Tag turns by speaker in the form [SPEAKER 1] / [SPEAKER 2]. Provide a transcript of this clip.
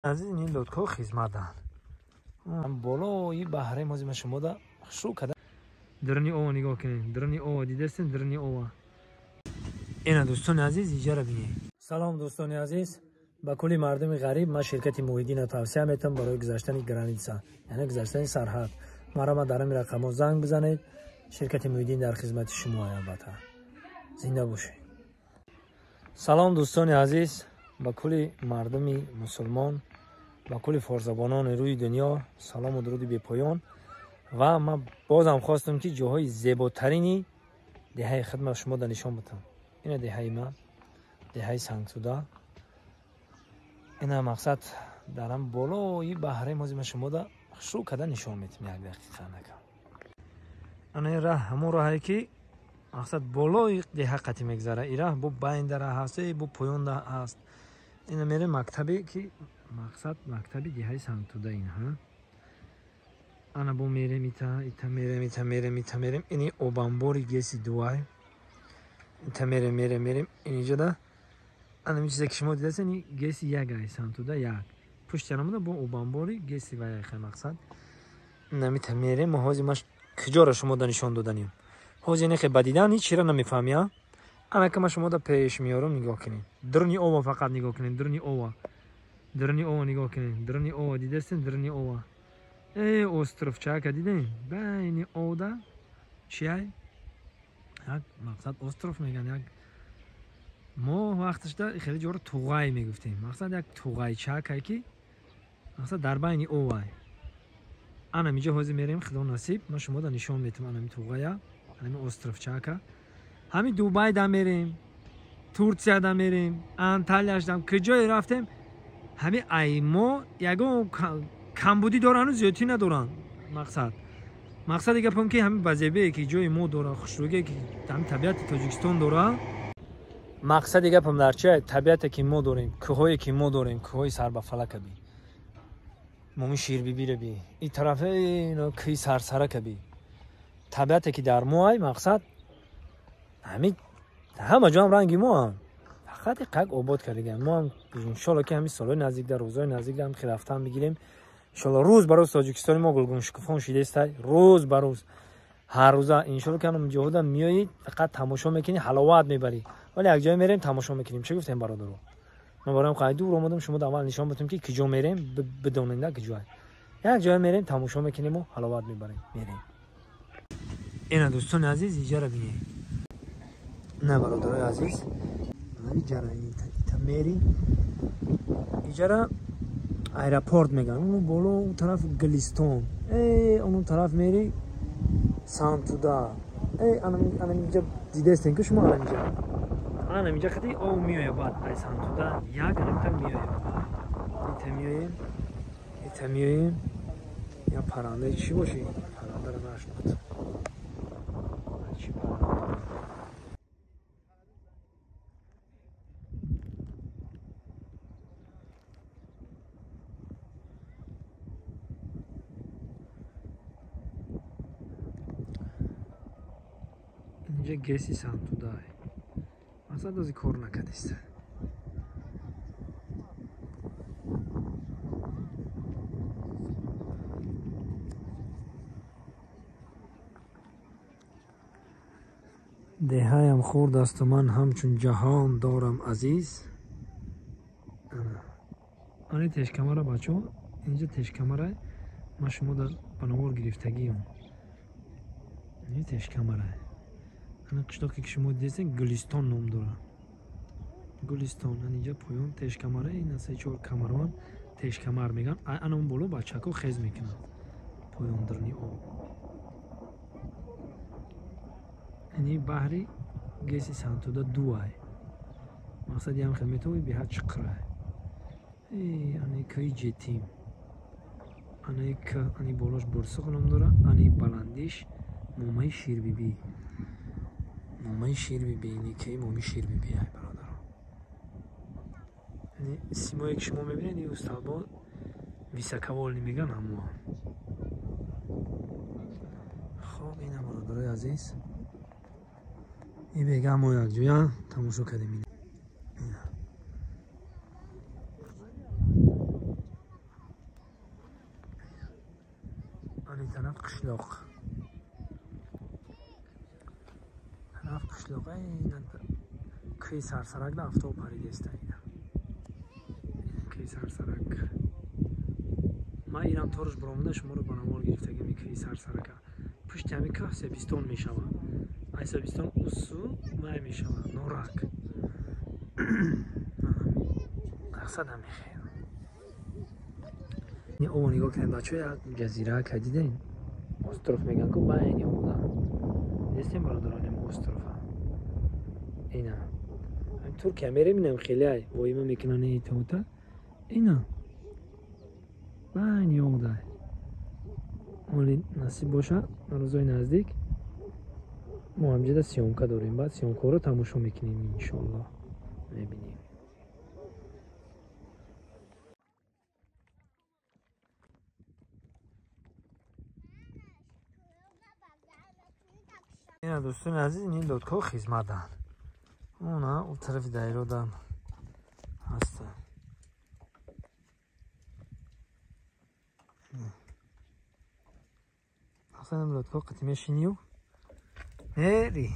[SPEAKER 1] از این لطکو خدمت دهند بالای بحره ما شما دا شروع کرده درنی او نگاه کنین درنی او دیدستین درنی او اینا دوستان عزیز اینجا رو ببینید. سلام دوستان عزیز، با کلی مردم غریب ما شرکت موحدین را توصیه میتونم برای گذشتن گرانیتسا یعنی گذشتن سرحد ما در این رقم زنگ بزنید. شرکت موحدین در خدمت شما البته. زنده باشید. سلام دوستان عزیز، با کلی مردم مسلمان با کلی فارزبانان روی دنیا سلام و درود بی پایان و ما بازم خواستم که جاهای زیباترینی دهه خدمت شما در نشان بدم. این دهه ما دهه سنگسودا، این مقصد دارم بالای بحره ما شما در شروع کرده نشان میتیم. یک دقیقه نکم این راه همون راهی که مقصد بالای دهه قطعی میگذاره. این راه بو بین در هسته بو پایان در هست. این میره مکتبی که مقصد مکتبی دهه سنگسودا این ها. انا بو میره میریم اینی اوبانبوری گیسی دوای تا میریم اینجا ده انا چیزی که شما دیدید این گیسی یک ای سنگسودا یک پشت جنبه بو اوبانبوری گیسی و یک مقصد نمیت میریم. حاضی ماش کجا را شما نشان دادنیم. حاضی نه که بدیدن هیچ چیزی را نمیفهمیم. انا که ما شما دا پیش میارم نگاه کنین. درنی او فقط نگاه کنین. درنی او نگاه کنین. درنی او دیدستین درنی او ای استروف چه که دیدین بین او دا چیه یک مقصد استروف میگن. یک ما وقتش دا خیلی جور توغای میگفتیم. مقصد یک توغای چه که مقصد در بین او وای انا میجا حوزی میریم خدا نصیب ما شما دا نشان میتیم. انا می توغای همین استروف چه که همین دوبای دا میریم، ترکیه دا میریم، انتالیاش دا کجای رفتیم همین ایما یگو کمبودی دارن و زیادی ندارن. مقصد دیگه پم که همین بزیبه که جای ما داره خوشروگی که همین طبیعت تاجیکستان داره. مقصد دیگه پم در چه طبیعتی که ما داریم، کوهایی که ما داریم، کوههای سر به فلک بی مومی شیر بی بی این طرف اینا کی سرسرک بی طبیعتی که در ما های مقصد همین همه جا هم رنگی ما هم فقط یک آباد کردیم. ما هم انشالله که همین سالهای نزدیک در روزهای نزدیک در هم خیرفتن بگیریم. انشالله روز بر روز تاجیکستان ما گلگون شکوفان شده است. روز بر روز هر روز انشالله که هم جهود میایید فقط تماشا میکنی حلاوت میبری. ولی یک جای میریم تماشا میکنیم. چه گفتیم برادرو؟ ما برایم قاعده دور اومدم شما اول نشان بدم که کجا میریم بدونید نه کجا. یک جای میریم تماشا میکنیم و حلاوت میبریم میریم. اینا دوستان عزیز اینجا رو ببینید. نه برادرای عزیز ولی جرایی تا میری اینجا را ایرپورت میگن. اون بالا اون طرف گلیستون اون طرف میری سانتودا. انا اینجا دیده استین که شما انا اینجا خیلی او میایه بعد ای سانتودا یک نمیتونم میایه میتونیم یا پرنده چی باشی پرنده رو نشناخت چی پرنده اینجا گیسی سانتودا اصلا دوزی کار نکدیست. دهایم خورد است و من همچون جهان دارم عزیز. آنی تشکمره بچه ها اینجا تشکمره ما شما در بناور گرفتگی هم این تشکمره انا قشتاقی که شما دیدین گلیستان نام داره. گلیستان اینجا پایان تشکمره این سه چهار کمران تشکمر میگن. انا اون بالا بچه ها خیز میکنن پایان درنی او اینی بحری گیسی سانتودا دوای مقصدی هم خدمتوی به حد چقره اینی که جتیم اینی بالاش برسق نام داره. اینی بلندیش مومی شیر بی بی اینی که مومی شیر بی بی های برادر. اینی سیمایی که شما میبینید این استابا ویسکوال نمیگن همو. خب این هم برادرای عزیز این بگه همو یک جویا تماشا کردیم. طرف قشلاق طرف قشلاق اینا کوی سرسرک ده افتاب پریده است اینا کوی سرسرک ما ایران تورش برامده شما رو بانمار گرفته که می کوی سرسرک پشت همی که سبیستان می شود ای سبیستان اصو مای می شود نورک اقصد هم می خیر این او نگاه کنیم بچه یک جزیره که دیدین استروف میگن که بین او ده دیستیم برادرانیم استروف اینا همینطور کمیره مینم خیلی های وایمه میکنن این توتا اینا بین او ده مالی نصیب باشه روزای نزدیک ما همجده سیامکه داریم بعد سیامکه رو تماشا میکنیم انشالله میبینیم اینا دوستان عزیز این لطکا خدمت دهن اونا اون طرف دایره دارن هسته اصلا لطکا قطعه شینیو هیدی